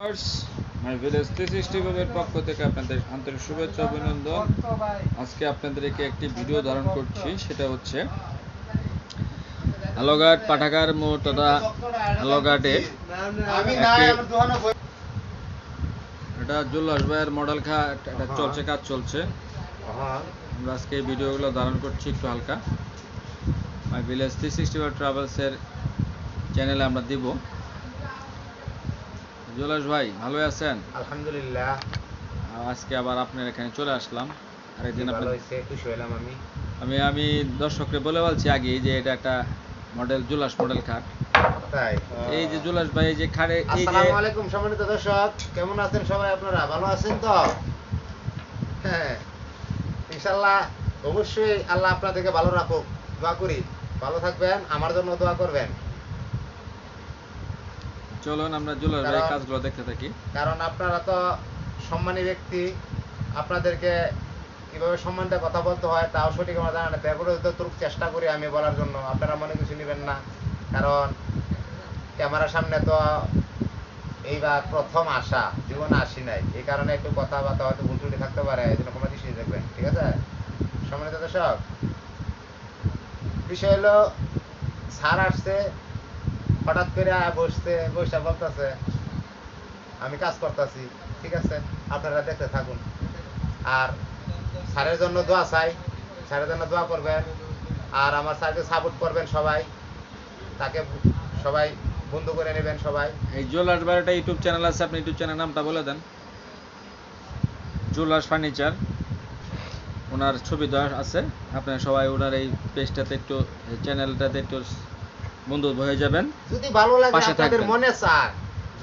My village 360 এর পক্ষ থেকে আপনাদের আন্তরিক শুভেচ্ছা অভিনন্দন। আজকে আপনাদেরকে একটি ভিডিও ধারণ করছি, সেটা হচ্ছে হালুঘাট পাঠাগার মোড় তথা হালুঘাটে এটা জুল্লাস ভাইয়ের মডেল খাট এটা চলছে, কাজ চলছে। আমরা আজকে এই ভিডিওগুলো ধারণ করছি একটু হালকা মাই ভিলেজ 360 ট্রাভেলসের চ্যানেলে আমরা দিব। জুলাস ভাই ভালো আছেন? আলহামদুলিল্লাহ। আজকে আবার আপনার এখানে চলে আসলাম। আরেকদিন খুশি হলাম আমি দর্শককে বলে বলছি আগে যে এটা একটা মডেল জুলাস মডেল খাট। তাই এই যে জুলাস ভাই এই যে খাটে এই যে আসসালামু আলাইকুম সম্মানিত দর্শক, কেমন আছেন সবাই? আপনারা ভালো আছেন তো? হ্যাঁ, ইনশাআল্লাহ অবশ্যই আল্লাহ আপনাদেরকে ভালো রাখুক, দোয়া করি ভালো থাকবেন, আমার জন্য দোয়া করবেন। চলুন আমরা জুলাস ভাইয়ের কাজগুলো দেখতে থাকি। কারণ আপনারা তো সম্মানী ব্যক্তি, আপনাদেরকে কিভাবে সম্মানটা কথা বলতে হয় তাও সঠিক আমরা জানা না। তারপরে যতটুকু চেষ্টা করি আমি বলার জন্য, আপনারা মনে কিছু নেবেন না। কারণ ক্যামেরার সামনে তো এইবার প্রথম আসা, জীবনে আসি নাই, এই কারণে একটু কথাবার্তা হয়তো ভুল ত্রুটি থাকতে পারে, এই জন্য কোনো দৃষ্টি দেখবেন, ঠিক আছে? সম্মানিত দর্শক, বিষয় হলো স্যার আসছে হঠাৎ করে বসে বলতেছে আমি কাজ করতেছি, ঠিক আছে? আপনারা দেখতে থাকুন আর স্যারের জন্য দোয়া চাই, স্যারের জন্য দোয়া করবেন আর আমার স্যারকে সাপোর্ট করবেন সবাই, তাকে সবাই বন্ধু করে নেবেন সবাই। এই জুলাস ভাইয়ের একটা ইউটিউব চ্যানেল আছে, আপনি ইউটিউব চ্যানেল নামটা বলে দেন। জুলাস ফার্নিচার, ওনার ছবি দেওয়া আছে, আপনারা সবাই ওনার এই পেজটাতে একটু চ্যানেলটাতে একটু বন্ধু হয়ে যাবেন। যদি ভালো লাগে আপনাদের মনে চায়,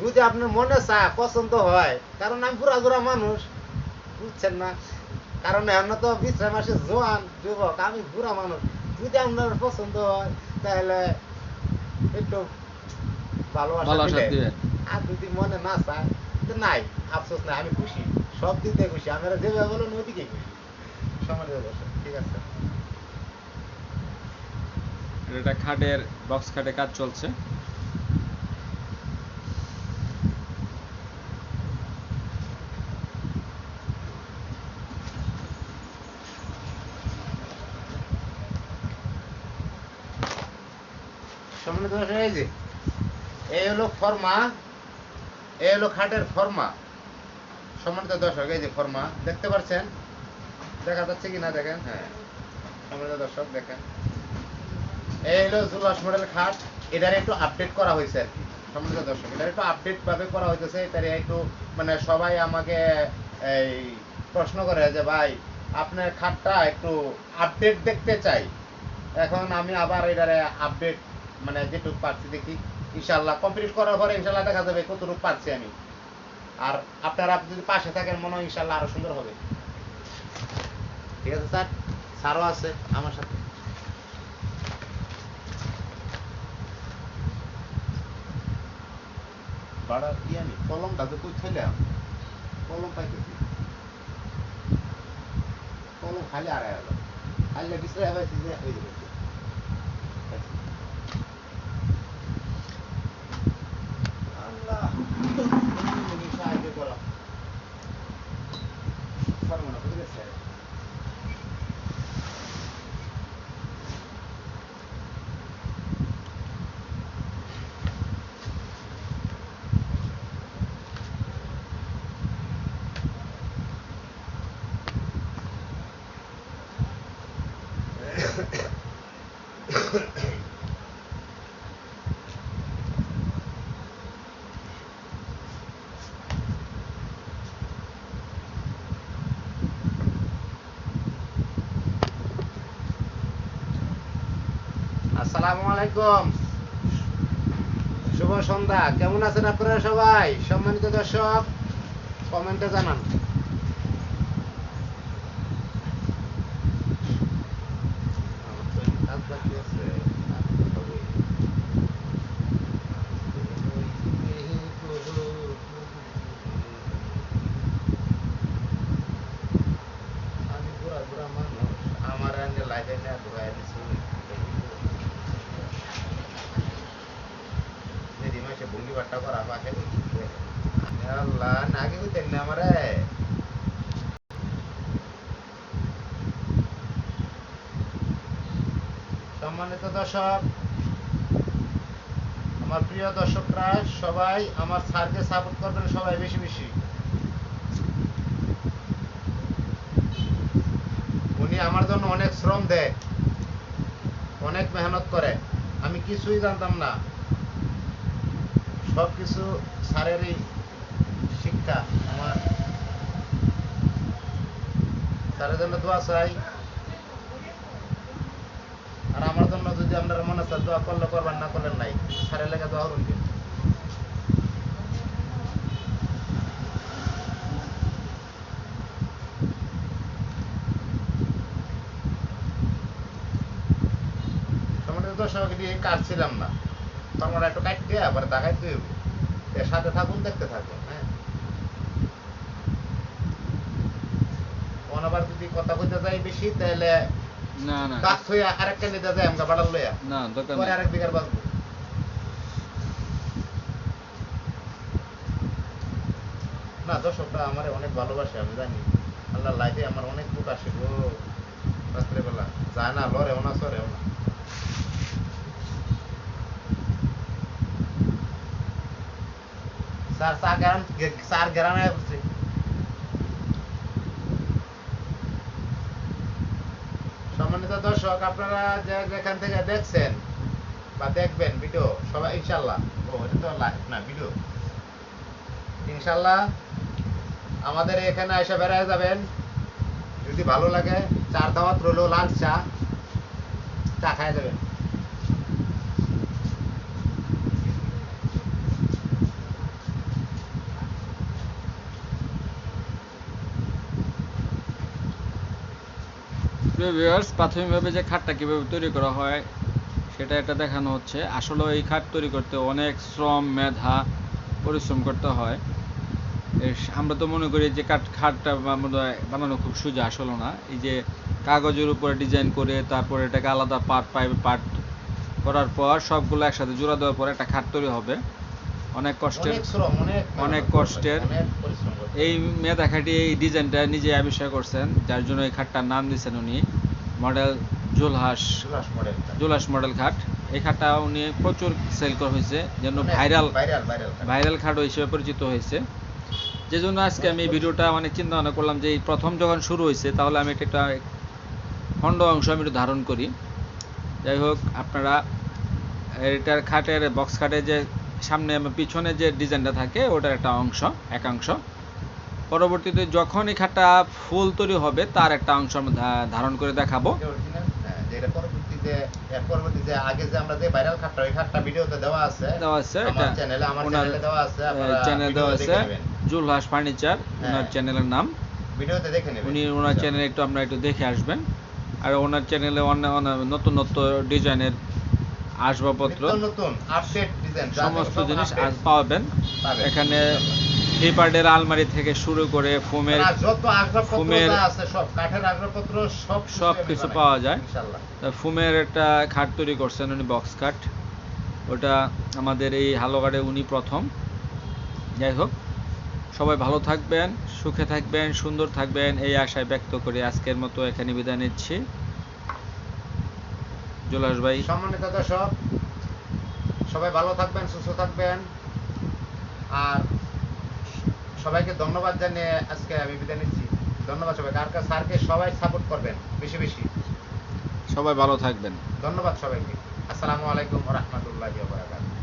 যদি আপনার মনে চায় পছন্দ হয়, কারণ আমি পুরা মানুষ, বুঝছেন না? কারণ এখন তো 20 মাসের জোয়ান যুবক, আমি বুড়া মানুষ। যদি আপনার পছন্দ হয় তাহলে একটু ভালোবাসা দিবেন, আর যদি মনে না চায় তো নাই, আফসোস নাই, আমি খুশি, সব দিক দিয়ে খুশি। আপনারা যেভাবে বলেন ওইদিকে খুশি, সমাজ বসে, ঠিক আছে? এটা খাটের বক্স খাটে কাজ চলছে। সম্মানিত দর্শক, এই যে এই হলো ফর্মা, এই হলো খাটের ফর্মা। সম্মানিত দর্শক, এই যে ফর্মা দেখতে পাচ্ছেন, দেখা যাচ্ছে কি না দেখেন? হ্যাঁ, সম্মানিত দর্শক দেখেন, এই হলো জুলাস মডেল খাট। এটার একটু আপডেট করা হয়েছে আর কি। সম্মানিত দর্শক, এটা একটু আপডেট ভাবে করা হইতেছে। এটারে একটু মানে সবাই আমাকে এই প্রশ্ন করে যে ভাই আপনার খাটটা একটু আপডেট দেখতে চাই। এখন আমি আবার এটারে আপডেট মানে যেটুকু পারছি দেখি, ইনশাআল্লাহ কমপ্লিট করার পরে ইনশাআল্লাহ দেখা যাবে কতটুকু পারছি আমি। আর আপনারা যদি পাশে থাকেন মনে হয় ইনশাআল্লাহ আরো সুন্দর হবে, ঠিক আছে? স্যার, স্যারও আছে আমার সাথে। বাড়া দিয়ে আমি কলমটা তো কই থইলাম, কলম পাইতেছি, কলম খালি আড়াই হলো, খালি বিশ্রায় পাইছি যে হয়ে যাবে। আল্লাহ সাহায্য করো, সর্বনা বুঝে গেছে। আসসালামু আলাইকুম, শুভ সন্ধ্যা। কেমন আছেন আপনারা সবাই? সম্মানিত দর্শক, কমেন্টে জানান। আমার লাইফে ভঙ্গি বাট্টা করা পাশে বালা নাকি কইতেন না আমারে। সম্মানিত দর্শক, আমার প্রিয় দর্শকরা সবাই আমার স্যারকে সাপোর্ট করবেন, সবাই বেশি বেশি। উনি আমার জন্য অনেক শ্রম দেয়, অনেক মেহনত করে। আমি কিছুই জানতাম না, সব কিছু স্যারেরই শিক্ষা। আমার স্যারের জন্য দোয়া চাই, আর আমার জন্য যদি আপনারা মনে চান দোয়া করলে করবেন, না করলেন নাই। স্যারের লেগে দোয়া করুন। সম্মানিত দর্শক, কাটছিলাম না, তোমরা একটু কাটতে আবার দেখাইতে হবে। এর সাথে থাকুন, দেখতে থাকুন। হ্যাঁ, আবার যদি কথা কইতে যাই বেশি, তাহলে না না কাজ হইয়া আরেকটা নিতে যাই আমরা বাড়াল লইয়া, না, দরকার পরে নেই। আরেক বিঘার বাঁচবো। না, দর্শকরা আমার অনেক ভালোবাসে, আমি জানি। আল্লাহ লাইফে আমার অনেক লোক আসে গো, রাত্রেবেলা যায় না, লড়েও না, সরেও না। স্যার স্যার গ্রামে আসছে। সম্মানিত দর্শক, আপনারা যেখান থেকে দেখছেন বা দেখবেন ভিডিও, সবাই ইনশাল্লাহ, এটা তো লাইভ না ভিডিও, ইনশাল্লাহ আমাদের এখানে এসে বেড়ায় যাবেন। যদি ভালো লাগে, চার দাওয়াত রইল, লাল চা চা খায় যাবেন। প্রিয় ভিউয়ার্স, প্রাথমিকভাবে যে খাটটা কীভাবে তৈরি করা হয় সেটা এটা দেখানো হচ্ছে। আসলে এই খাট তৈরি করতে অনেক শ্রম, মেধা, পরিশ্রম করতে হয়। আমরা তো মনে করি যে খাটটা বানানো খুব সোজা, আসলে না। এই যে কাগজের উপরে ডিজাইন করে তারপরে এটাকে আলাদা পার্ট করার পর সবগুলো একসাথে জোড়া দেওয়ার পর একটা খাট তৈরি হবে। অনেক কষ্টের, অনেক কষ্টের। এই মেধা খাটি এই ডিজাইনটা নিজে আবিষ্কার করছেন, যার জন্য এই খাটটার নাম দিয়েছেন উনি মডেল জুলাস মডেল খাট। এই খাটটা উনি প্রচুর সেল করা হয়েছে, যেন ভাইরাল খাট হিসেবে পরিচিত হয়েছে। যে জন্য আজকে আমি ভিডিওটা অনেক চিন্তা ভাবনা করলাম যে এই প্রথম যখন শুরু হয়েছে, তাহলে আমি একটা খণ্ড অংশ আমি একটু ধারণ করি। যাই হোক, আপনারা এটার খাটের বক্স খাটের যে সামনে পিছনে যে ডিজাইনটা থাকে ওটার একটা অংশ, একাংশ। পরবর্তীতে যখন এই খাটটা ফুল তৈরি হবে তার একটা অংশ আমরা ধারণ করে দেখাবো। আগে যে আমরা যে ভাইরাল খাটটা, ওই খাটটা ভিডিওতে দেওয়া আছে, এটা চ্যানেলে, আমার ওনার চ্যানেলে দেওয়া আছে, চ্যানেলে দেওয়া আছে, জুলহাস ফার্নিচার ওনার চ্যানেলের নাম। ভিডিওতে দেখে নেবেন। উনি ওনার চ্যানেলে একটু দেখে আসবেন। আর ওনার চ্যানেলে নতুন ডিজাইনের আসবাবপত্র, নতুন আপডেট ডিজাইন সমস্ত জিনিস পাবেন এখানে। ফ্লিপকার্টের আলমারি থেকে শুরু করে ফোমের যত আসবাবপত্র আছে, সব কাঠের আসবাবপত্র, সব কিছু পাওয়া যায়। ফোমের একটা খাট তৈরি করছেন উনি, বক্স খাট। ওটা আমাদের এই হালুয়াঘাটে উনি প্রথম। যাই হোক, সবাই ভালো থাকবেন, সুখে থাকবেন, সুন্দর থাকবেন, এই আশায় ব্যক্ত করে আজকের মতো এখানে বিদায় নিচ্ছি। জুলাস ভাই। সম্মানিত দর্শক, সবাই ভালো থাকবেন, সুস্থ থাকবেন, আর সবাইকে ধন্যবাদ জানিয়ে আজকে আমি বিদায় নিচ্ছি। ধন্যবাদ সবাইকে। আর স্যারকে সবাই সাপোর্ট করবেন বেশি বেশি। সবাই ভালো থাকবেন। ধন্যবাদ সবাইকে। আসসালামু আলাইকুম ওয়া রাহমাতুল্লাহি ওয়া বারাকাতুহু।